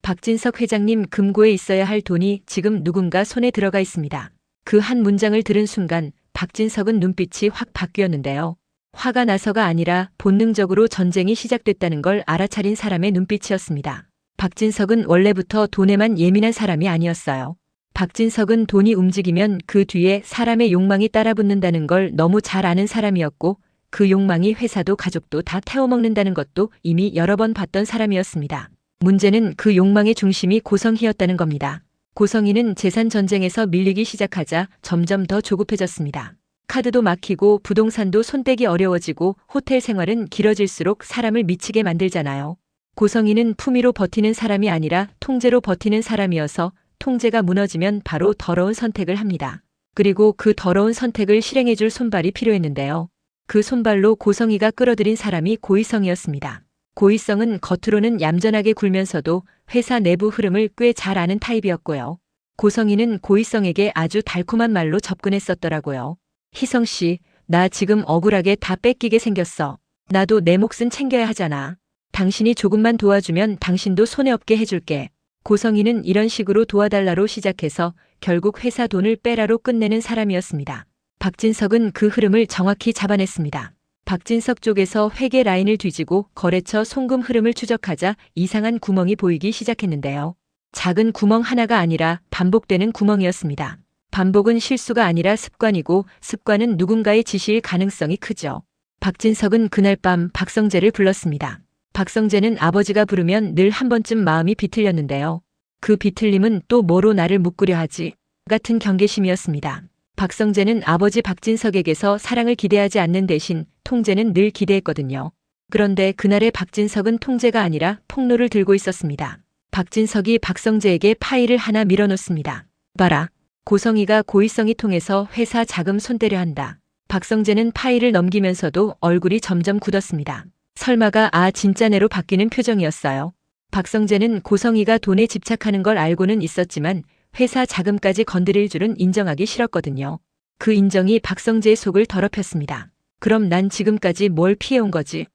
박진석 회장님 금고에 있어야 할 돈이 지금 누군가 손에 들어가 있습니다. 그 한 문장을 들은 순간 박진석은 눈빛이 확 바뀌었는데요. 화가 나서가 아니라 본능적으로 전쟁이 시작됐다는 걸 알아차린 사람의 눈빛이었습니다. 박진석은 원래부터 돈에만 예민한 사람이 아니었어요. 박진석은 돈이 움직이면 그 뒤에 사람의 욕망이 따라붙는다는 걸 너무 잘 아는 사람이었고 그 욕망이 회사도 가족도 다 태워먹는다는 것도 이미 여러 번 봤던 사람이었습니다. 문제는 그 욕망의 중심이 고성희였다는 겁니다. 고성희는 재산 전쟁에서 밀리기 시작하자 점점 더 조급해졌습니다. 카드도 막히고 부동산도 손대기 어려워지고 호텔 생활은 길어질수록 사람을 미치게 만들잖아요. 고성희는 품위로 버티는 사람이 아니라 통제로 버티는 사람이어서 통제가 무너지면 바로 더러운 선택을 합니다. 그리고 그 더러운 선택을 실행해줄 손발이 필요했는데요. 그 손발로 고성희가 끌어들인 사람이 고희성이었습니다. 고희성은 겉으로는 얌전하게 굴면서도 회사 내부 흐름을 꽤 잘 아는 타입이었고요. 고성희는 고희성에게 아주 달콤한 말로 접근했었더라고요. 희성 씨, 나 지금 억울하게 다 뺏기게 생겼어. 나도 내 몫은 챙겨야 하잖아. 당신이 조금만 도와주면 당신도 손해 없게 해줄게. 고성희는 이런 식으로 도와달라로 시작해서 결국 회사 돈을 빼라로 끝내는 사람이었습니다. 박진석은 그 흐름을 정확히 잡아냈습니다. 박진석 쪽에서 회계 라인을 뒤지고 거래처 송금 흐름을 추적하자 이상한 구멍이 보이기 시작했는데요. 작은 구멍 하나가 아니라 반복되는 구멍이었습니다. 반복은 실수가 아니라 습관이고 습관은 누군가의 지시일 가능성이 크죠. 박진석은 그날 밤 박성재를 불렀습니다. 박성재는 아버지가 부르면 늘 한 번쯤 마음이 비틀렸는데요. 그 비틀림은 또 뭐로 나를 묶으려 하지? 같은 경계심이었습니다. 박성재는 아버지 박진석에게서 사랑을 기대하지 않는 대신 통제는 늘 기대했거든요. 그런데 그날의 박진석은 통제가 아니라 폭로를 들고 있었습니다. 박진석이 박성재에게 파일을 하나 밀어놓습니다. 봐라. 고성희가 고희성이 통해서 회사 자금 손대려 한다. 박성재는 파일을 넘기면서도 얼굴이 점점 굳었습니다. 설마가 진짜네로 바뀌는 표정이었어요. 박성재는 고성희가 돈에 집착하는 걸 알고는 있었지만 회사 자금까지 건드릴 줄은 인정하기 싫었거든요. 그 인정이 박성재의 속을 더럽혔습니다. 그럼 난 지금까지 뭘 피해온 거지?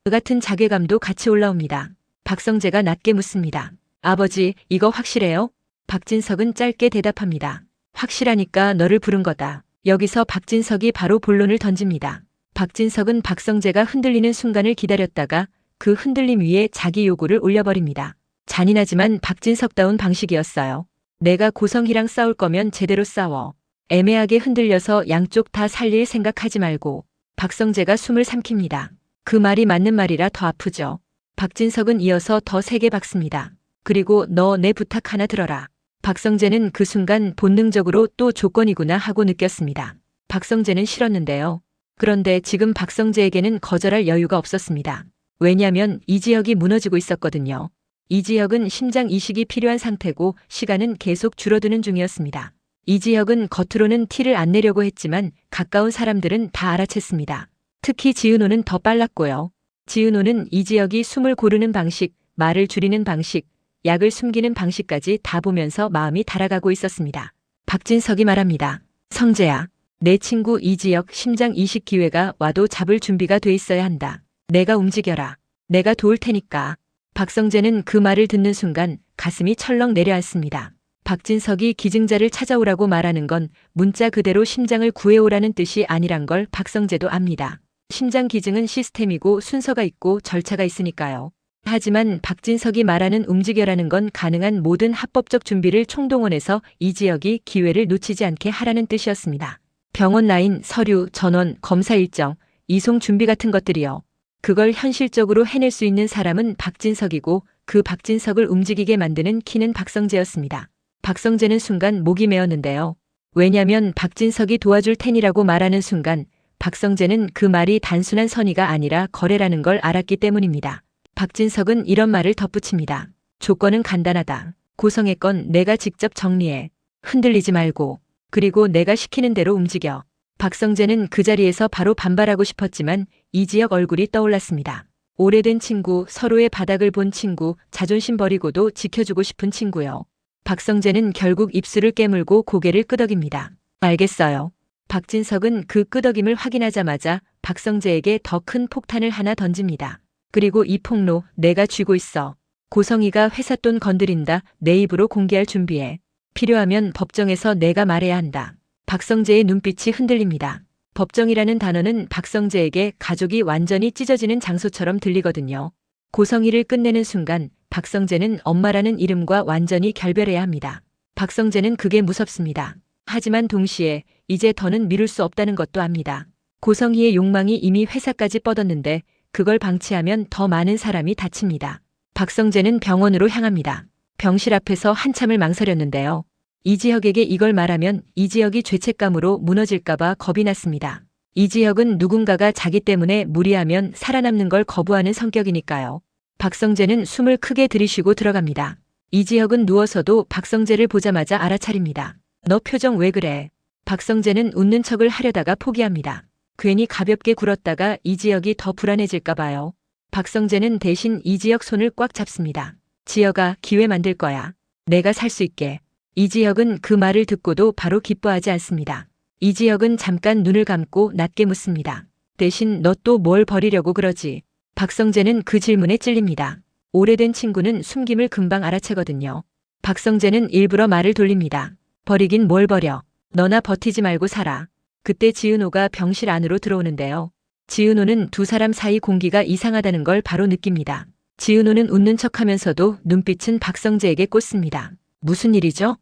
그 같은 자괴감도 같이 올라옵니다. 박성재가 낮게 묻습니다. 아버지, 이거 확실해요? 박진석은 짧게 대답합니다. 확실하니까 너를 부른 거다. 여기서 박진석이 바로 본론을 던집니다. 박진석은 박성재가 흔들리는 순간을 기다렸다가 그 흔들림 위에 자기 요구를 올려버립니다. 잔인하지만 박진석다운 방식이었어요. 내가 고성희랑 싸울 거면 제대로 싸워. 애매하게 흔들려서 양쪽 다 살릴 생각하지 말고. 박성재가 숨을 삼킵니다. 그 말이 맞는 말이라 더 아프죠. 박진석은 이어서 더 세게 박습니다. 그리고 너 내 부탁 하나 들어라. 박성재는 그 순간 본능적으로 또 조건이구나 하고 느꼈습니다. 박성재는 싫었는데요. 그런데 지금 박성재에게는 거절할 여유가 없었습니다. 왜냐면 이지혁이 무너지고 있었거든요. 이지혁은 심장 이식이 필요한 상태고 시간은 계속 줄어드는 중이었습니다. 이지혁은 겉으로는 티를 안 내려고 했지만 가까운 사람들은 다 알아챘습니다. 특히 지은호는 더 빨랐고요. 지은호는 이지혁이 숨을 고르는 방식, 말을 줄이는 방식, 약을 숨기는 방식까지 다 보면서 마음이 달아가고 있었습니다. 박진석이 말합니다. 성재야, 내 친구 이지혁 심장 이식 기회가 와도 잡을 준비가 돼 있어야 한다. 내가 움직여라. 내가 도울 테니까. 박성재는 그 말을 듣는 순간 가슴이 철렁 내려앉습니다. 박진석이 기증자를 찾아오라고 말하는 건 문자 그대로 심장을 구해오라는 뜻이 아니란 걸 박성재도 압니다. 심장 기증은 시스템이고 순서가 있고 절차가 있으니까요. 하지만 박진석이 말하는 움직여라는 건 가능한 모든 합법적 준비를 총동원해서 이지혁이 기회를 놓치지 않게 하라는 뜻이었습니다. 병원 라인, 서류, 전원, 검사 일정, 이송 준비 같은 것들이요. 그걸 현실적으로 해낼 수 있는 사람은 박진석이고 그 박진석을 움직이게 만드는 키는 박성재였습니다. 박성재는 순간 목이 메었는데요. 왜냐면 박진석이 도와줄 테니라고 말하는 순간 박성재는 그 말이 단순한 선의가 아니라 거래라는 걸 알았기 때문입니다. 박진석은 이런 말을 덧붙입니다. 조건은 간단하다. 고성의 건 내가 직접 정리해. 흔들리지 말고. 그리고 내가 시키는 대로 움직여. 박성재는 그 자리에서 바로 반발하고 싶었지만 이지혁 얼굴이 떠올랐습니다. 오래된 친구, 서로의 바닥을 본 친구, 자존심 버리고도 지켜주고 싶은 친구요. 박성재는 결국 입술을 깨물고 고개를 끄덕입니다. 알겠어요. 박진석은 그 끄덕임을 확인하자마자 박성재에게 더 큰 폭탄을 하나 던집니다. 그리고 이 폭로 내가 쥐고 있어. 고성이가 회사 돈 건드린다. 내 입으로 공개할 준비해. 필요하면 법정에서 내가 말해야 한다. 박성재의 눈빛이 흔들립니다. 법정이라는 단어는 박성재에게 가족이 완전히 찢어지는 장소처럼 들리거든요. 고성이를 끝내는 순간 박성재는 엄마라는 이름과 완전히 결별해야 합니다. 박성재는 그게 무섭습니다. 하지만 동시에 이제 더는 미룰 수 없다는 것도 압니다. 고성이의 욕망이 이미 회사까지 뻗었는데 그걸 방치하면 더 많은 사람이 다칩니다. 박성재는 병원으로 향합니다. 병실 앞에서 한참을 망설였는데요. 이지혁에게 이걸 말하면 이지혁이 죄책감으로 무너질까봐 겁이 났습니다. 이지혁은 누군가가 자기 때문에 무리하면 살아남는 걸 거부하는 성격이니까요. 박성재는 숨을 크게 들이쉬고 들어갑니다. 이지혁은 누워서도 박성재를 보자마자 알아차립니다. 너 표정 왜 그래? 박성재는 웃는 척을 하려다가 포기합니다. 괜히 가볍게 굴었다가 이지혁이 더 불안해질까 봐요. 박성재는 대신 이지혁 손을 꽉 잡습니다. 지혁아, 기회 만들 거야. 내가 살 수 있게. 이지혁은 그 말을 듣고도 바로 기뻐하지 않습니다. 이지혁은 잠깐 눈을 감고 낮게 묻습니다. 대신 너 또 뭘 버리려고 그러지? 박성재는 그 질문에 찔립니다. 오래된 친구는 숨김을 금방 알아채거든요. 박성재는 일부러 말을 돌립니다. 버리긴 뭘 버려. 너나 버티지 말고 살아. 그때 지은호가 병실 안으로 들어오는데요. 지은호는 두 사람 사이 공기가 이상하다는 걸 바로 느낍니다. 지은호는 웃는 척하면서도 눈빛은 박성재에게 꽂습니다. 무슨 일이죠?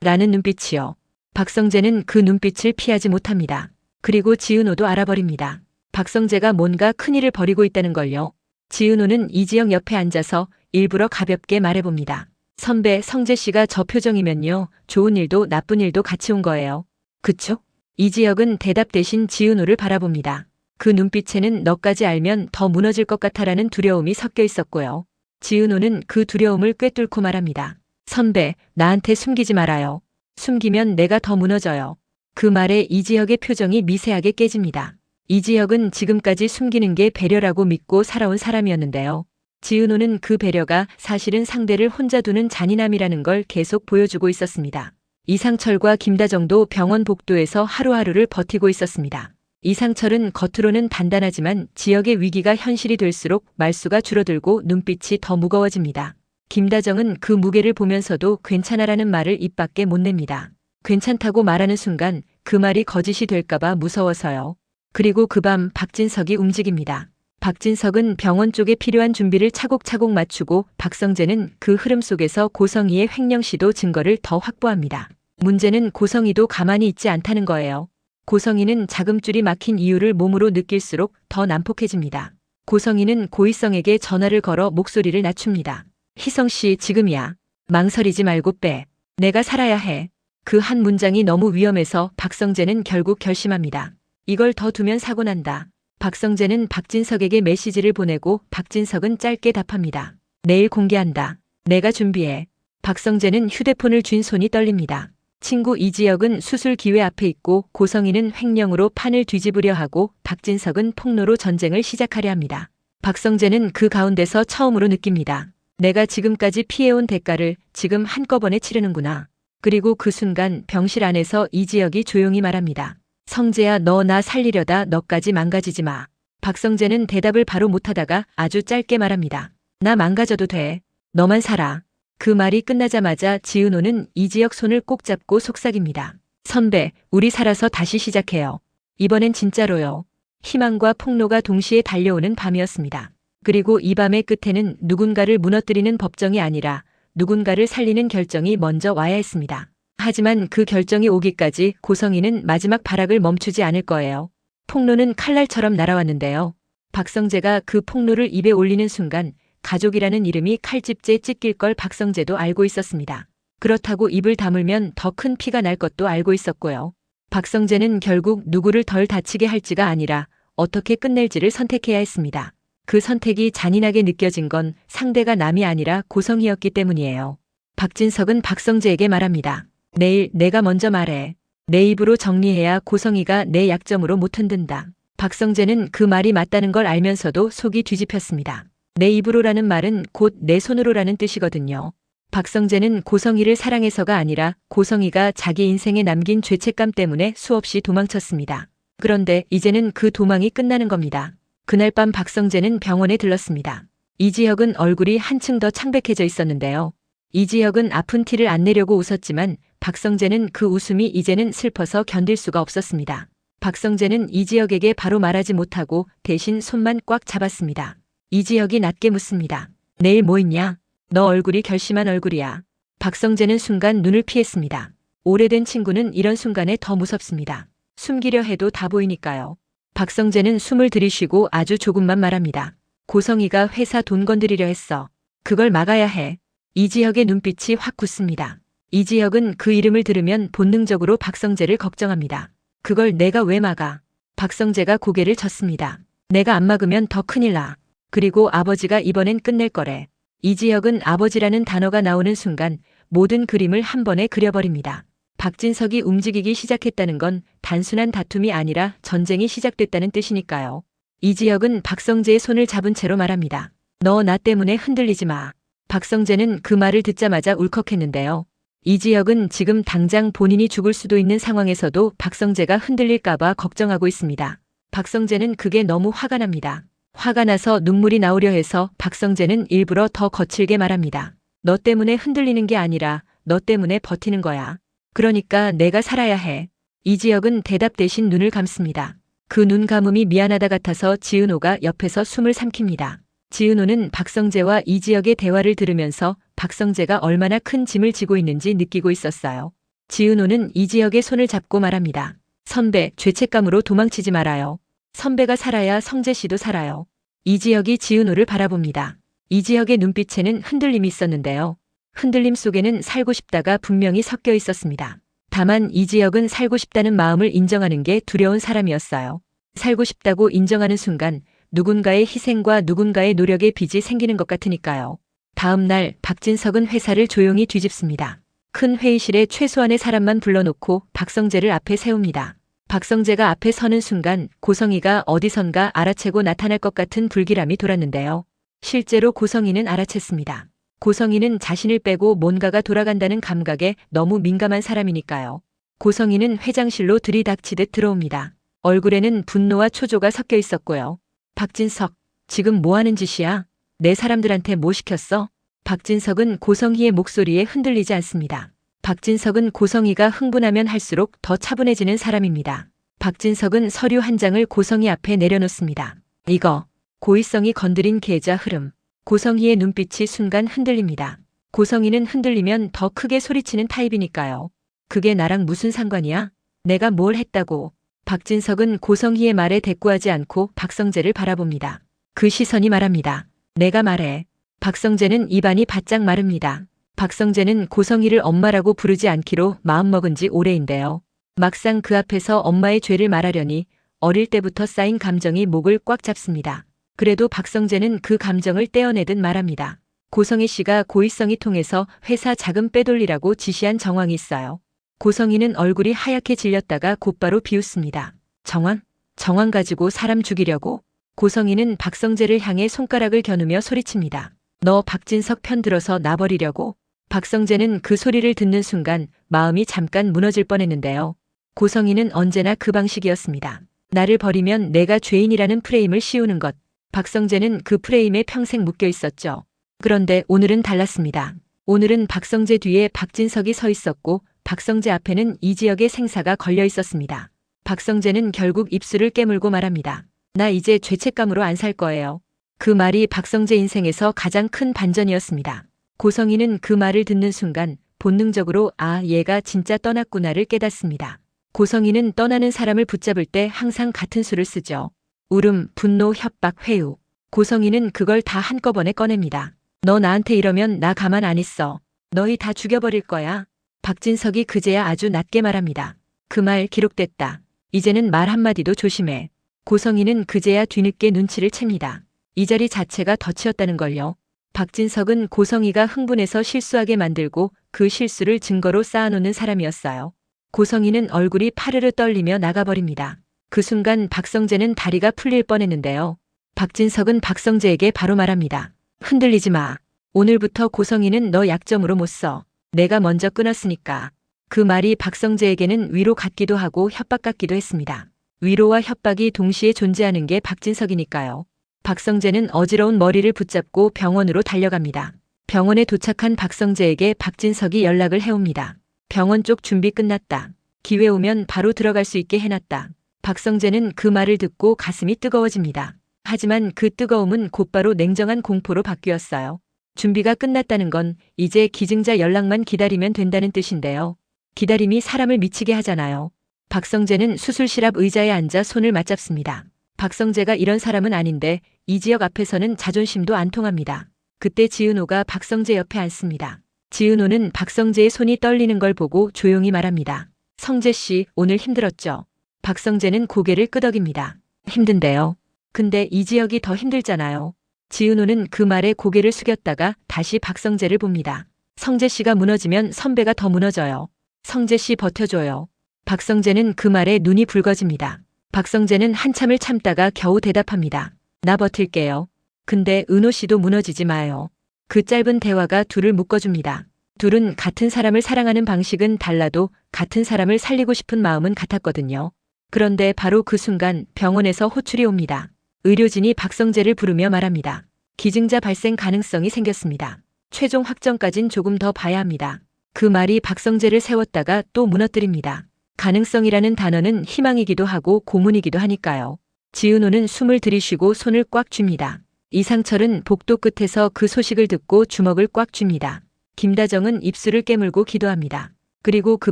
라는 눈빛이요. 박성재는 그 눈빛을 피하지 못합니다. 그리고 지은호도 알아버립니다. 박성재가 뭔가 큰일을 벌이고 있다는 걸요. 지은호는 이지영 옆에 앉아서 일부러 가볍게 말해봅니다. 선배, 성재 씨가 저 표정이면요. 좋은 일도 나쁜 일도 같이 온 거예요. 그쵸? 이지혁은 대답 대신 지은호를 바라봅니다. 그 눈빛에는 너까지 알면 더 무너질 것 같아라는 두려움이 섞여 있었고요. 지은호는 그 두려움을 꿰뚫고 말합니다. 선배, 나한테 숨기지 말아요. 숨기면 내가 더 무너져요. 그 말에 이지혁의 표정이 미세하게 깨집니다. 이지혁은 지금까지 숨기는 게 배려라고 믿고 살아온 사람이었는데요. 지은호는 그 배려가 사실은 상대를 혼자 두는 잔인함이라는 걸 계속 보여주고 있었습니다. 이상철과 김다정도 병원 복도에서 하루하루를 버티고 있었습니다. 이상철은 겉으로는 단단하지만 지역의 위기가 현실이 될수록 말수가 줄어들고 눈빛이 더 무거워집니다. 김다정은 그 무게를 보면서도 괜찮아라는 말을 입 밖에 못 냅니다. 괜찮다고 말하는 순간 그 말이 거짓이 될까봐 무서워서요. 그리고 그 밤 박진석이 움직입니다. 박진석은 병원 쪽에 필요한 준비를 차곡차곡 맞추고 박성재는 그 흐름 속에서 고성이의 횡령시도 증거를 더 확보합니다. 문제는 고성이도 가만히 있지 않다는 거예요. 고성이는 자금줄이 막힌 이유를 몸으로 느낄수록 더 난폭해집니다. 고성이는 고희성에게 전화를 걸어 목소리를 낮춥니다. 희성씨, 지금이야. 망설이지 말고 빼. 내가 살아야 해. 그 한 문장이 너무 위험해서 박성재는 결국 결심합니다. 이걸 더 두면 사고 난다. 박성재는 박진석에게 메시지를 보내고 박진석은 짧게 답합니다. 내일 공개한다. 내가 준비해. 박성재는 휴대폰을 쥔 손이 떨립니다. 친구 이지혁은 수술 기회 앞에 있고 고성이는 횡령으로 판을 뒤집으려 하고 박진석은 폭로로 전쟁을 시작하려 합니다. 박성재는 그 가운데서 처음으로 느낍니다. 내가 지금까지 피해온 대가를 지금 한꺼번에 치르는구나. 그리고 그 순간 병실 안에서 이지혁이 조용히 말합니다. 성재야, 너 나 살리려다 너까지 망가지지 마. 박성재는 대답을 바로 못하다가 아주 짧게 말합니다. 나 망가져도 돼. 너만 살아. 그 말이 끝나자마자 지은호는 이지혁 손을 꼭 잡고 속삭입니다. 선배, 우리 살아서 다시 시작해요. 이번엔 진짜로요. 희망과 폭로가 동시에 달려오는 밤이었습니다. 그리고 이 밤의 끝에는 누군가를 무너뜨리는 법정이 아니라 누군가를 살리는 결정이 먼저 와야 했습니다. 하지만 그 결정이 오기까지 고성이는 마지막 발악을 멈추지 않을 거예요. 폭로는 칼날처럼 날아왔는데요. 박성재가 그 폭로를 입에 올리는 순간 가족이라는 이름이 칼집째 찢길 걸 박성재도 알고 있었습니다. 그렇다고 입을 다물면 더 큰 피가 날 것도 알고 있었고요. 박성재는 결국 누구를 덜 다치게 할지가 아니라 어떻게 끝낼지를 선택해야 했습니다. 그 선택이 잔인하게 느껴진 건 상대가 남이 아니라 고성이었기 때문이에요. 박진석은 박성재에게 말합니다. 내일 내가 먼저 말해. 내 입으로 정리해야 고성이가 내 약점으로 못 흔든다. 박성재는 그 말이 맞다는 걸 알면서도 속이 뒤집혔습니다. 내 입으로라는 말은 곧 내 손으로라는 뜻이거든요. 박성재는 고성이를 사랑해서가 아니라 고성이가 자기 인생에 남긴 죄책감 때문에 수없이 도망쳤습니다. 그런데 이제는 그 도망이 끝나는 겁니다. 그날 밤 박성재는 병원에 들렀습니다. 이지혁은 얼굴이 한층 더 창백해져 있었는데요. 이지혁은 아픈 티를 안 내려고 웃었지만 박성재는 그 웃음이 이제는 슬퍼서 견딜 수가 없었습니다. 박성재는 이지혁에게 바로 말하지 못하고 대신 손만 꽉 잡았습니다. 이지혁이 낮게 묻습니다. 내일 뭐 있냐? 너 얼굴이 결심한 얼굴이야. 박성재는 순간 눈을 피했습니다. 오래된 친구는 이런 순간에 더 무섭습니다. 숨기려 해도 다 보이니까요. 박성재는 숨을 들이쉬고 아주 조금만 말합니다. 고성이가 회사 돈 건드리려 했어. 그걸 막아야 해. 이지혁의 눈빛이 확 굳습니다. 이지혁은 그 이름을 들으면 본능적으로 박성재를 걱정합니다. 그걸 내가 왜 막아? 박성재가 고개를 젓습니다. 내가 안 막으면 더 큰일 나. 그리고 아버지가 이번엔 끝낼 거래. 이지혁은 아버지라는 단어가 나오는 순간 모든 그림을 한 번에 그려버립니다. 박진석이 움직이기 시작했다는 건 단순한 다툼이 아니라 전쟁이 시작됐다는 뜻이니까요. 이지혁은 박성재의 손을 잡은 채로 말합니다. 너 나 때문에 흔들리지 마. 박성재는 그 말을 듣자마자 울컥했는데요. 이지혁은 지금 당장 본인이 죽을 수도 있는 상황에서도 박성재가 흔들릴까봐 걱정하고 있습니다. 박성재는 그게 너무 화가 납니다. 화가 나서 눈물이 나오려 해서 박성재는 일부러 더 거칠게 말합니다. 너 때문에 흔들리는 게 아니라 너 때문에 버티는 거야. 그러니까 내가 살아야 해. 이지혁은 대답 대신 눈을 감습니다. 그 눈 감음이 미안하다 같아서 지은호가 옆에서 숨을 삼킵니다. 지은호는 박성재와 이지혁의 대화를 들으면서 박성재가 얼마나 큰 짐을 지고 있는지 느끼고 있었어요. 지은호는 이지혁의 손을 잡고 말합니다. 선배, 죄책감으로 도망치지 말아요. 선배가 살아야 성재 씨도 살아요. 이지혁이 지은호를 바라봅니다. 이지혁의 눈빛에는 흔들림이 있었는데요. 흔들림 속에는 살고 싶다가 분명히 섞여 있었습니다. 다만 이지혁은 살고 싶다는 마음을 인정하는 게 두려운 사람이었어요. 살고 싶다고 인정하는 순간 누군가의 희생과 누군가의 노력의 빚이 생기는 것 같으니까요. 다음 날 박진석은 회사를 조용히 뒤집습니다. 큰 회의실에 최소한의 사람만 불러놓고 박성재를 앞에 세웁니다. 박성재가 앞에 서는 순간 고성이가 어디선가 알아채고 나타날 것 같은 불길함이 돌았는데요. 실제로 고성이는 알아챘습니다. 고성이는 자신을 빼고 뭔가가 돌아간다는 감각에 너무 민감한 사람이니까요. 고성이는 회장실로 들이닥치듯 들어옵니다. 얼굴에는 분노와 초조가 섞여 있었고요. 박진석, 지금 뭐 하는 짓이야? 내 사람들한테 뭐 시켰어? 박진석은 고성희의 목소리에 흔들리지 않습니다. 박진석은 고성희가 흥분하면 할수록 더 차분해지는 사람입니다. 박진석은 서류 한 장을 고성희 앞에 내려놓습니다. 이거, 고의성이 건드린 계좌 흐름. 고성희의 눈빛이 순간 흔들립니다. 고성희는 흔들리면 더 크게 소리치는 타입이니까요. 그게 나랑 무슨 상관이야? 내가 뭘 했다고. 박진석은 고성희의 말에 대꾸하지 않고 박성재를 바라봅니다. 그 시선이 말합니다. 내가 말해. 박성재는 입안이 바짝 마릅니다. 박성재는 고성희를 엄마라고 부르지 않기로 마음먹은 지 오래인데요. 막상 그 앞에서 엄마의 죄를 말하려니 어릴 때부터 쌓인 감정이 목을 꽉 잡습니다. 그래도 박성재는 그 감정을 떼어내듯 말합니다. 고성희 씨가 고의성이 통해서 회사 자금 빼돌리라고 지시한 정황이 있어요. 고성희는 얼굴이 하얗게 질렸다가 곧바로 비웃습니다. 정황? 정황 가지고 사람 죽이려고? 고성희는 박성재를 향해 손가락을 겨누며 소리칩니다. 너 박진석 편 들어서 나버리려고? 박성재는 그 소리를 듣는 순간 마음이 잠깐 무너질 뻔했는데요. 고성희는 언제나 그 방식이었습니다. 나를 버리면 내가 죄인이라는 프레임을 씌우는 것. 박성재는 그 프레임에 평생 묶여 있었죠. 그런데 오늘은 달랐습니다. 오늘은 박성재 뒤에 박진석이 서 있었고 박성재 앞에는 이지혁의 생사가 걸려 있었습니다. 박성재는 결국 입술을 깨물고 말합니다. 나 이제 죄책감으로 안 살 거예요. 그 말이 박성재 인생에서 가장 큰 반전이었습니다. 고성희는 그 말을 듣는 순간 본능적으로 얘가 진짜 떠났구나를 깨닫습니다. 고성희는 떠나는 사람을 붙잡을 때 항상 같은 수를 쓰죠. 울음, 분노, 협박, 회유. 고성희는 그걸 다 한꺼번에 꺼냅니다. 너 나한테 이러면 나 가만 안 있어. 너희 다 죽여버릴 거야. 박진석이 그제야 아주 낮게 말합니다. 그 말 기록됐다. 이제는 말 한마디도 조심해. 고성희는 그제야 뒤늦게 눈치를 챕니다. 이 자리 자체가 덫이었다는 걸요. 박진석은 고성희가 흥분해서 실수하게 만들고 그 실수를 증거로 쌓아놓는 사람이었어요. 고성희는 얼굴이 파르르 떨리며 나가버립니다. 그 순간 박성재는 다리가 풀릴 뻔했는데요. 박진석은 박성재에게 바로 말합니다. 흔들리지 마. 오늘부터 고성희는 너 약점으로 못 써. 내가 먼저 끊었으니까. 그 말이 박성재에게는 위로 같기도 하고 협박 같기도 했습니다. 위로와 협박이 동시에 존재하는 게 박진석이니까요. 박성재는 어지러운 머리를 붙잡고 병원으로 달려갑니다. 병원에 도착한 박성재에게 박진석이 연락을 해옵니다. 병원 쪽 준비 끝났다. 기회 오면 바로 들어갈 수 있게 해놨다. 박성재는 그 말을 듣고 가슴이 뜨거워집니다. 하지만 그 뜨거움은 곧바로 냉정한 공포로 바뀌었어요. 준비가 끝났다는 건 이제 기증자 연락만 기다리면 된다는 뜻인데요. 기다림이 사람을 미치게 하잖아요. 박성재는 수술실 앞 의자에 앉아 손을 맞잡습니다. 박성재가 이런 사람은 아닌데 이지혁 앞에서는 자존심도 안 통합니다. 그때 지은호가 박성재 옆에 앉습니다. 지은호는 박성재의 손이 떨리는 걸 보고 조용히 말합니다. 성재 씨, 오늘 힘들었죠? 박성재는 고개를 끄덕입니다. 힘든데요. 근데 이지혁이 더 힘들잖아요. 지은호는 그 말에 고개를 숙였다가 다시 박성재를 봅니다. 성재 씨가 무너지면 선배가 더 무너져요. 성재 씨 버텨줘요. 박성재는 그 말에 눈이 붉어집니다. 박성재는 한참을 참다가 겨우 대답합니다. 나 버틸게요. 근데 은호 씨도 무너지지 마요. 그 짧은 대화가 둘을 묶어줍니다. 둘은 같은 사람을 사랑하는 방식은 달라도 같은 사람을 살리고 싶은 마음은 같았거든요. 그런데 바로 그 순간 병원에서 호출이 옵니다. 의료진이 박성재를 부르며 말합니다. 기증자 발생 가능성이 생겼습니다. 최종 확정까진 조금 더 봐야 합니다. 그 말이 박성재를 세웠다가 또 무너뜨립니다. 가능성이라는 단어는 희망이기도 하고 고문이기도 하니까요. 지은호는 숨을 들이쉬고 손을 꽉 쥡니다. 이상철은 복도 끝에서 그 소식을 듣고 주먹을 꽉 쥡니다. 김다정은 입술을 깨물고 기도합니다. 그리고 그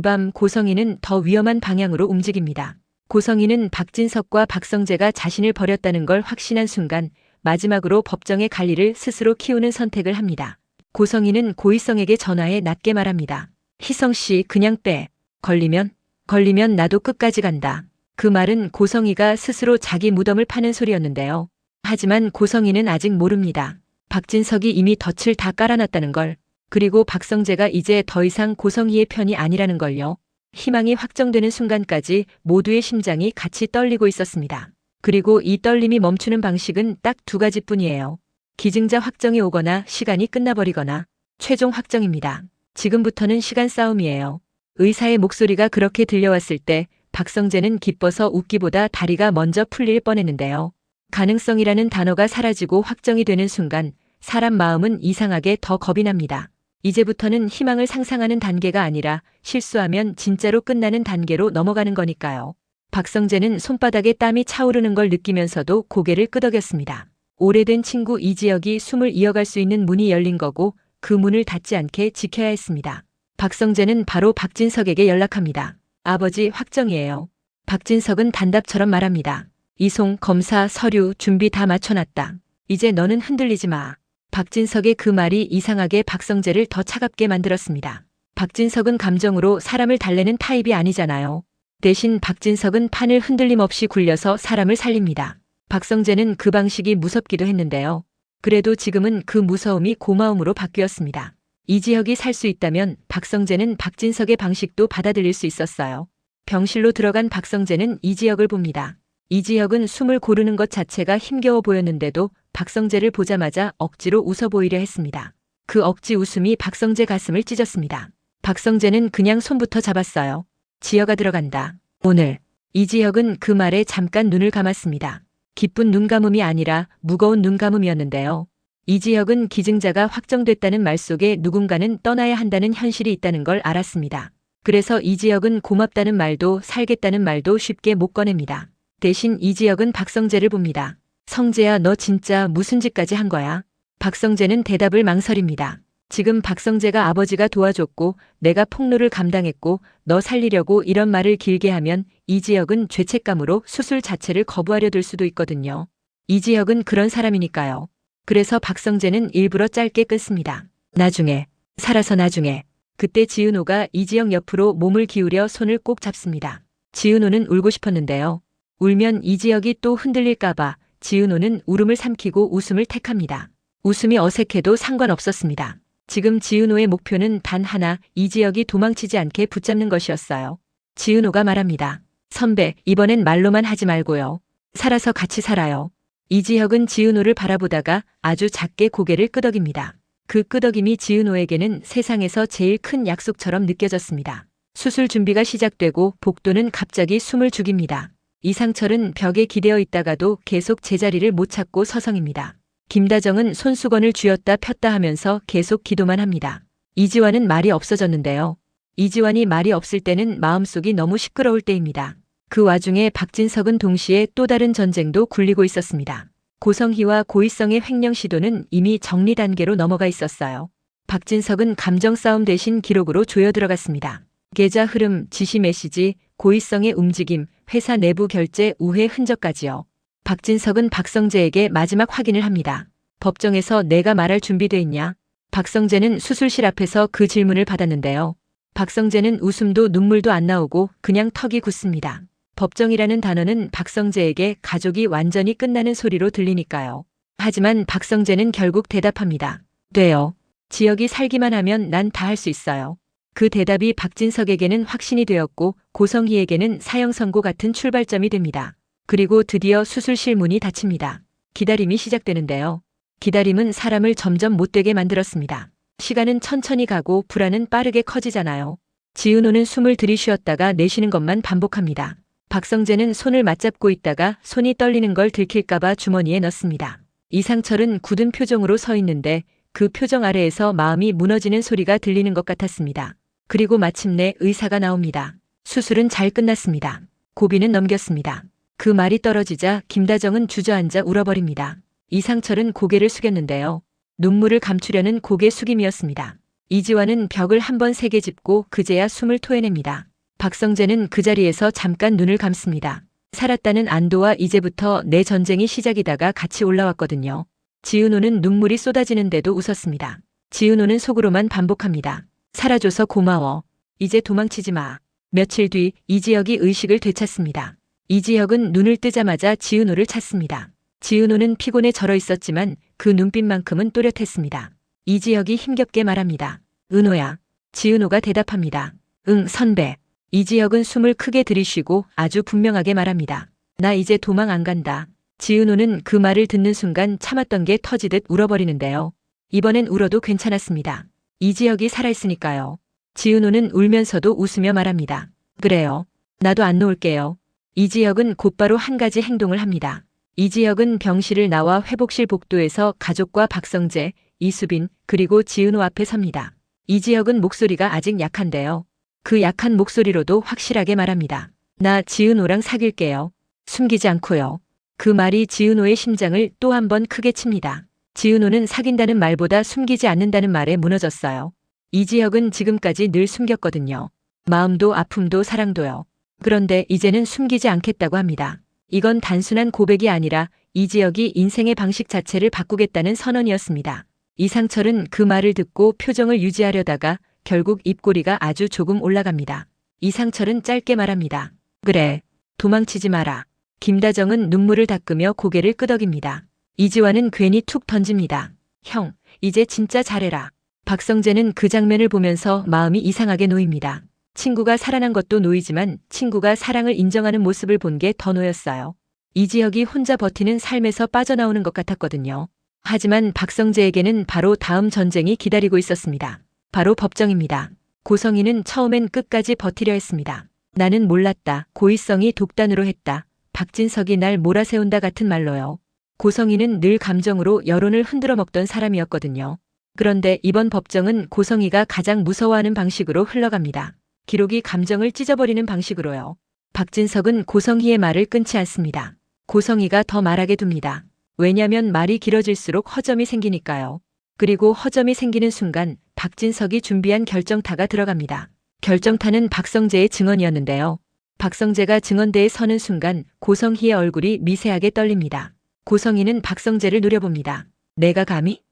밤 고성희는 더 위험한 방향으로 움직입니다. 고성희는 박진석과 박성재가 자신을 버렸다는 걸 확신한 순간 마지막으로 법정에 갈 일을 스스로 키우는 선택을 합니다. 고성희는 고희성에게 전화해 낮게 말합니다. 희성 씨 그냥 빼. 걸리면 나도 끝까지 간다. 그 말은 고성희가 스스로 자기 무덤을 파는 소리였는데요. 하지만 고성희는 아직 모릅니다. 박진석이 이미 덫을 다 깔아놨다는 걸. 그리고 박성재가 이제 더 이상 고성희의 편이 아니라는 걸요. 희망이 확정되는 순간까지 모두의 심장이 같이 떨리고 있었습니다. 그리고 이 떨림이 멈추는 방식은 딱 두 가지뿐이에요. 기증자 확정이 오거나 시간이 끝나버리거나 최종 확정입니다. 지금부터는 시간 싸움이에요. 의사의 목소리가 그렇게 들려왔을 때 박성재는 기뻐서 웃기보다 다리가 먼저 풀릴 뻔했는데요. 가능성이라는 단어가 사라지고 확정이 되는 순간 사람 마음은 이상하게 더 겁이 납니다. 이제부터는 희망을 상상하는 단계가 아니라 실수하면 진짜로 끝나는 단계로 넘어가는 거니까요. 박성재는 손바닥에 땀이 차오르는 걸 느끼면서도 고개를 끄덕였습니다. 오래된 친구 이지혁이 숨을 이어갈 수 있는 문이 열린 거고 그 문을 닫지 않게 지켜야 했습니다. 박성재는 바로 박진석에게 연락합니다. 아버지 확정이에요. 박진석은 단답처럼 말합니다. 이송, 검사, 서류, 준비 다 맞춰놨다. 이제 너는 흔들리지 마. 박진석의 그 말이 이상하게 박성재를 더 차갑게 만들었습니다. 박진석은 감정으로 사람을 달래는 타입이 아니잖아요. 대신 박진석은 판을 흔들림 없이 굴려서 사람을 살립니다. 박성재는 그 방식이 무섭기도 했는데요. 그래도 지금은 그 무서움이 고마움으로 바뀌었습니다. 이지혁이 살 수 있다면 박성재는 박진석의 방식도 받아들일 수 있었어요. 병실로 들어간 박성재는 이지혁을 봅니다. 이지혁은 숨을 고르는 것 자체가 힘겨워 보였는데도 박성재를 보자마자 억지로 웃어 보이려 했습니다. 그 억지 웃음이 박성재 가슴을 찢었습니다. 박성재는 그냥 손부터 잡았어요. 지혁아 들어간다. 오늘. 이지혁은 그 말에 잠깐 눈을 감았습니다. 기쁜 눈감음이 아니라 무거운 눈감음이었는데요. 이지혁은 기증자가 확정됐다는 말 속에 누군가는 떠나야 한다는 현실이 있다는 걸 알았습니다. 그래서 이지혁은 고맙다는 말도 살겠다는 말도 쉽게 못 꺼냅니다. 대신 이지혁은 박성재를 봅니다. 성재야 너 진짜 무슨 짓까지 한 거야? 박성재는 대답을 망설입니다. 지금 박성재가 아버지가 도와줬고 내가 폭로를 감당했고 너 살리려고 이런 말을 길게 하면 이지혁은 죄책감으로 수술 자체를 거부하려 들 수도 있거든요. 이지혁은 그런 사람이니까요. 그래서 박성재는 일부러 짧게 끊습니다. 나중에, 살아서 나중에. 그때 지은호가 이지혁 옆으로 몸을 기울여 손을 꼭 잡습니다. 지은호는 울고 싶었는데요. 울면 이지혁이 또 흔들릴까봐 지은호는 울음을 삼키고 웃음을 택합니다. 웃음이 어색해도 상관없었습니다. 지금 지은호의 목표는 단 하나, 이지혁이 도망치지 않게 붙잡는 것이었어요. 지은호가 말합니다. 선배, 이번엔 말로만 하지 말고요. 살아서 같이 살아요. 이지혁은 지은호를 바라보다가 아주 작게 고개를 끄덕입니다. 그 끄덕임이 지은호에게는 세상에서 제일 큰 약속처럼 느껴졌습니다. 수술 준비가 시작되고 복도는 갑자기 숨을 죽입니다. 이상철은 벽에 기대어 있다가도 계속 제자리를 못 찾고 서성입니다. 김다정은 손수건을 쥐었다 폈다 하면서 계속 기도만 합니다. 이지환은 말이 없어졌는데요. 이지환이 말이 없을 때는 마음속이 너무 시끄러울 때입니다. 그 와중에 박진석은 동시에 또 다른 전쟁도 굴리고 있었습니다. 고성희와 고희성의 횡령 시도는 이미 정리 단계로 넘어가 있었어요. 박진석은 감정 싸움 대신 기록으로 조여 들어갔습니다. 계좌 흐름, 지시 메시지, 고희성의 움직임, 회사 내부 결제 우회 흔적까지요. 박진석은 박성재에게 마지막 확인을 합니다. 법정에서 내가 말할 준비돼 있냐? 박성재는 수술실 앞에서 그 질문을 받았는데요. 박성재는 웃음도 눈물도 안 나오고 그냥 턱이 굳습니다. 법정이라는 단어는 박성재에게 가족이 완전히 끝나는 소리로 들리니까요. 하지만 박성재는 결국 대답합니다. 돼요. 지역이 살기만 하면 난 다 할 수 있어요. 그 대답이 박진석에게는 확신이 되었고 고성희에게는 사형 선고 같은 출발점이 됩니다. 그리고 드디어 수술실 문이 닫힙니다. 기다림이 시작되는데요. 기다림은 사람을 점점 못되게 만들었습니다. 시간은 천천히 가고 불안은 빠르게 커지잖아요. 지은호는 숨을 들이쉬었다가 내쉬는 것만 반복합니다. 박성재는 손을 맞잡고 있다가 손이 떨리는 걸 들킬까봐 주머니에 넣습니다. 이상철은 굳은 표정으로 서 있는데 그 표정 아래에서 마음이 무너지는 소리가 들리는 것 같았습니다. 그리고 마침내 의사가 나옵니다. 수술은 잘 끝났습니다. 고비는 넘겼습니다. 그 말이 떨어지자 김다정은 주저앉아 울어버립니다. 이상철은 고개를 숙였는데요. 눈물을 감추려는 고개 숙임이었습니다. 이지환은 벽을 한 번 세게 짚고 그제야 숨을 토해냅니다. 박성재는 그 자리에서 잠깐 눈을 감습니다. 살았다는 안도와 이제부터 내 전쟁이 시작이다가 같이 올라왔거든요. 지은호는 눈물이 쏟아지는데도 웃었습니다. 지은호는 속으로만 반복합니다. 살아줘서 고마워. 이제 도망치지 마. 며칠 뒤 이지혁이 의식을 되찾습니다. 이지혁은 눈을 뜨자마자 지은호를 찾습니다. 지은호는 피곤에 절어 있었지만 그 눈빛만큼은 또렷했습니다. 이지혁이 힘겹게 말합니다. 은호야. 지은호가 대답합니다. 응, 선배. 이지혁은 숨을 크게 들이쉬고 아주 분명하게 말합니다. 나 이제 도망 안 간다. 지은호는 그 말을 듣는 순간 참았던 게 터지듯 울어버리는데요. 이번엔 울어도 괜찮았습니다. 이지혁이 살아있으니까요. 지은호는 울면서도 웃으며 말합니다. 그래요. 나도 안 놓을게요. 이지혁은 곧바로 한 가지 행동을 합니다. 이지혁은 병실을 나와 회복실 복도에서 가족과 박성재, 이수빈, 그리고 지은호 앞에 섭니다. 이지혁은 목소리가 아직 약한데요. 그 약한 목소리로도 확실하게 말합니다. 나 지은호랑 사귈게요. 숨기지 않고요. 그 말이 지은호의 심장을 또 한 번 크게 칩니다. 지은호는 사귄다는 말보다 숨기지 않는다는 말에 무너졌어요. 이지혁은 지금까지 늘 숨겼거든요. 마음도 아픔도 사랑도요. 그런데 이제는 숨기지 않겠다고 합니다. 이건 단순한 고백이 아니라 이지혁이 인생의 방식 자체를 바꾸겠다는 선언이었습니다. 이상철은 그 말을 듣고 표정을 유지하려다가 결국 입꼬리가 아주 조금 올라갑니다. 이상철은 짧게 말합니다. 그래. 도망치지 마라. 김다정은 눈물을 닦으며 고개를 끄덕입니다. 이지환은 괜히 툭 던집니다. 형, 이제 진짜 잘해라. 박성재는 그 장면을 보면서 마음이 이상하게 놓입니다. 친구가 살아난 것도 놓이지만 친구가 사랑을 인정하는 모습을 본 게 더 놓였어요. 이지혁이 혼자 버티는 삶에서 빠져나오는 것 같았거든요. 하지만 박성재에게는 바로 다음 전쟁이 기다리고 있었습니다. 바로 법정입니다. 고성희는 처음엔 끝까지 버티려 했습니다. 나는 몰랐다. 고의성이 독단으로 했다. 박진석이 날 몰아세운다 같은 말로요. 고성희는 늘 감정으로 여론을 흔들어 먹던 사람이었거든요. 그런데 이번 법정은 고성희가 가장 무서워하는 방식으로 흘러갑니다. 기록이 감정을 찢어버리는 방식으로요. 박진석은 고성희의 말을 끊지 않습니다. 고성희가 더 말하게 둡니다. 왜냐면 말이 길어질수록 허점이 생기니까요. 그리고 허점이 생기는 순간 박진석이 준비한 결정타가 들어갑니다. 결정타는 박성재의 증언이었는데요. 박성재가 증언대에 서는 순간 고성희의 얼굴이 미세하게 떨립니다. 고성희는 박성재를 노려봅니다. 내가 감히?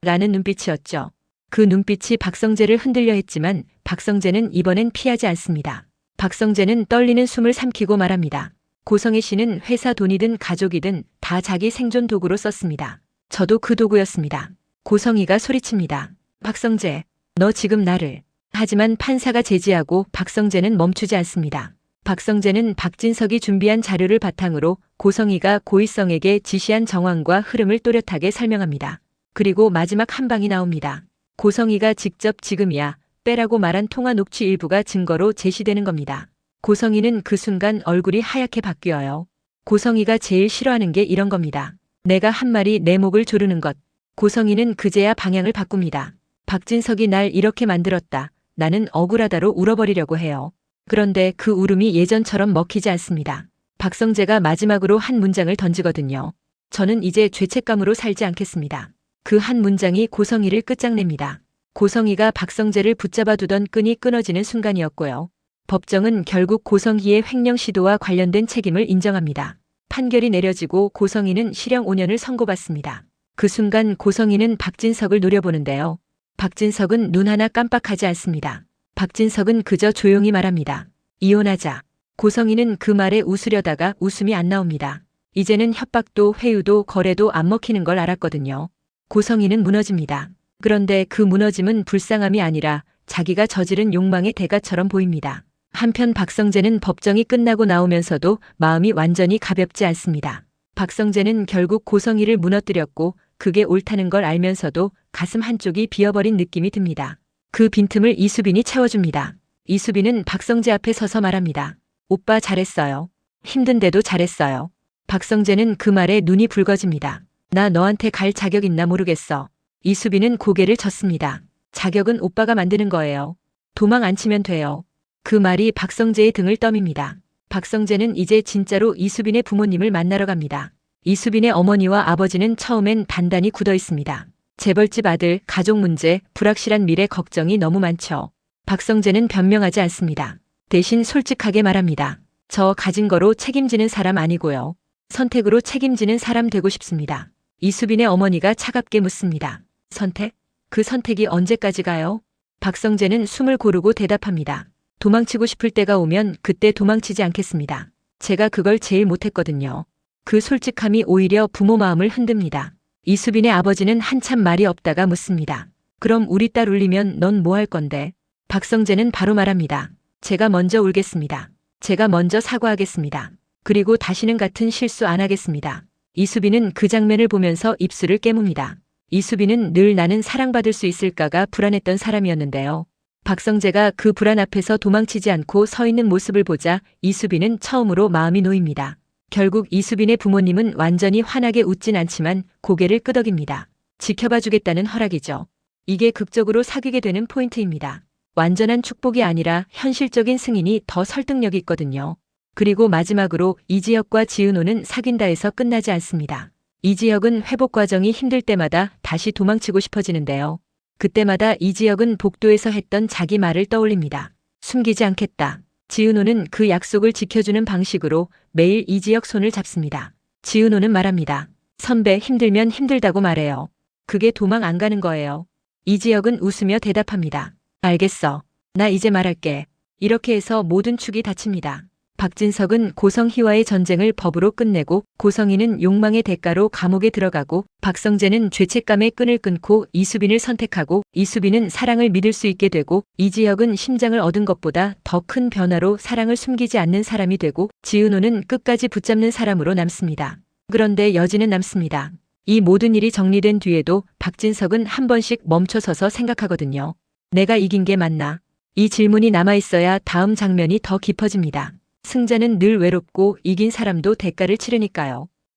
라는 눈빛이었죠. 그 눈빛이 박성재를 흔들려 했지만 박성재는 이번엔 피하지 않습니다. 박성재는 떨리는 숨을 삼키고 말합니다. 고성희 씨는 회사 돈이든 가족이든 다 자기 생존 도구로 썼습니다. 저도 그 도구였습니다. 고성희가 소리칩니다. 박성재, 너 지금 나를. 하지만 판사가 제지하고 박성재는 멈추지 않습니다. 박성재는 박진석이 준비한 자료를 바탕으로 고성희가 고의성에게 지시한 정황과 흐름을 또렷하게 설명합니다. 그리고 마지막 한 방이 나옵니다. 고성희가 직접 지금이야 빼라고 말한 통화 녹취 일부가 증거로 제시되는 겁니다. 고성이는 그 순간 얼굴이 하얗게 바뀌어요. 고성이가 제일 싫어하는 게 이런 겁니다. 내가 한 말이 내 목을 조르는 것. 고성이는 그제야 방향을 바꿉니다. 박진석이 날 이렇게 만들었다. 나는 억울하다로 울어버리려고 해요. 그런데 그 울음이 예전처럼 먹히지 않습니다. 박성재가 마지막으로 한 문장을 던지거든요. 저는 이제 죄책감으로 살지 않겠습니다. 그 한 문장이 고성이를 끝장냅니다. 고성이가 박성재를 붙잡아 두던 끈이 끊어지는 순간이었고요. 법정은 결국 고성희의 횡령 시도와 관련된 책임을 인정합니다. 판결이 내려지고 고성희는 실형 5년을 선고받습니다. 그 순간 고성희는 박진석을 노려보는데요. 박진석은 눈 하나 깜빡하지 않습니다. 박진석은 그저 조용히 말합니다. 이혼하자. 고성희는 그 말에 웃으려다가 웃음이 안 나옵니다. 이제는 협박도 회유도 거래도 안 먹히는 걸 알았거든요. 고성희는 무너집니다. 그런데 그 무너짐은 불쌍함이 아니라 자기가 저지른 욕망의 대가처럼 보입니다. 한편 박성재는 법정이 끝나고 나오면서도 마음이 완전히 가볍지 않습니다. 박성재는 결국 고성희를 무너뜨렸고 그게 옳다는 걸 알면서도 가슴 한쪽이 비어버린 느낌이 듭니다. 그 빈틈을 이수빈이 채워줍니다. 이수빈은 박성재 앞에 서서 말합니다. 오빠 잘했어요. 힘든데도 잘했어요. 박성재는 그 말에 눈이 붉어집니다. 나 너한테 갈 자격 있나 모르겠어. 이수빈은 고개를 젓습니다. 자격은 오빠가 만드는 거예요. 도망 안 치면 돼요. 그 말이 박성재의 등을 떠밉니다. 박성재는 이제 진짜로 이수빈의 부모님을 만나러 갑니다. 이수빈의 어머니와 아버지는 처음엔 단단히 굳어 있습니다. 재벌집 아들, 가족 문제, 불확실한 미래 걱정이 너무 많죠. 박성재는 변명하지 않습니다. 대신 솔직하게 말합니다. 저 가진 거로 책임지는 사람 아니고요. 선택으로 책임지는 사람 되고 싶습니다. 이수빈의 어머니가 차갑게 묻습니다. 선택? 그 선택이 언제까지 가요? 박성재는 숨을 고르고 대답합니다. 도망치고 싶을 때가 오면 그때 도망치지 않겠습니다. 제가 그걸 제일 못했거든요. 그 솔직함이 오히려 부모 마음을 흔듭니다. 이수빈의 아버지는 한참 말이 없다가 묻습니다. 그럼 우리 딸 울리면 넌 뭐 할 건데? 박성재는 바로 말합니다. 제가 먼저 울겠습니다. 제가 먼저 사과하겠습니다. 그리고 다시는 같은 실수 안 하겠습니다. 이수빈은 그 장면을 보면서 입술을 깨뭅니다. 이수빈은 늘 나는 사랑받을 수 있을까가 불안했던 사람이었는데요. 박성재가 그 불안 앞에서 도망치지 않고 서 있는 모습을 보자 이수빈은 처음으로 마음이 놓입니다. 결국 이수빈의 부모님은 완전히 환하게 웃진 않지만 고개를 끄덕입니다. 지켜봐 주겠다는 허락이죠. 이게 극적으로 사귀게 되는 포인트입니다. 완전한 축복이 아니라 현실적인 승인이 더 설득력이 있거든요. 그리고 마지막으로 이지혁과 지은호는 사귄다에서 끝나지 않습니다. 이지혁은 회복 과정이 힘들 때마다 다시 도망치고 싶어지는데요. 그때마다 이지혁은 복도에서 했던 자기 말을 떠올립니다. 숨기지 않겠다. 지은호는 그 약속을 지켜주는 방식으로 매일 이지혁 손을 잡습니다. 지은호는 말합니다. 선배 힘들면 힘들다고 말해요. 그게 도망 안 가는 거예요. 이지혁은 웃으며 대답합니다. 알겠어. 나 이제 말할게. 이렇게 해서 모든 축이 닫힙니다. 박진석은 고성희와의 전쟁을 법으로 끝내고 고성희는 욕망의 대가로 감옥에 들어가고 박성재는 죄책감의 끈을 끊고 이수빈을 선택하고 이수빈은 사랑을 믿을 수 있게 되고 이지혁은 심장을 얻은 것보다 더 큰 변화로 사랑을 숨기지 않는 사람이 되고 지은호는 끝까지 붙잡는 사람으로 남습니다. 그런데 여지는 남습니다. 이 모든 일이 정리된 뒤에도 박진석은 한 번씩 멈춰서서 생각하거든요. 내가 이긴 게 맞나? 이 질문이 남아있어야 다음 장면이 더 깊어집니다. 승자는 늘 외롭고 이긴 사람도 대가를 치르니까요.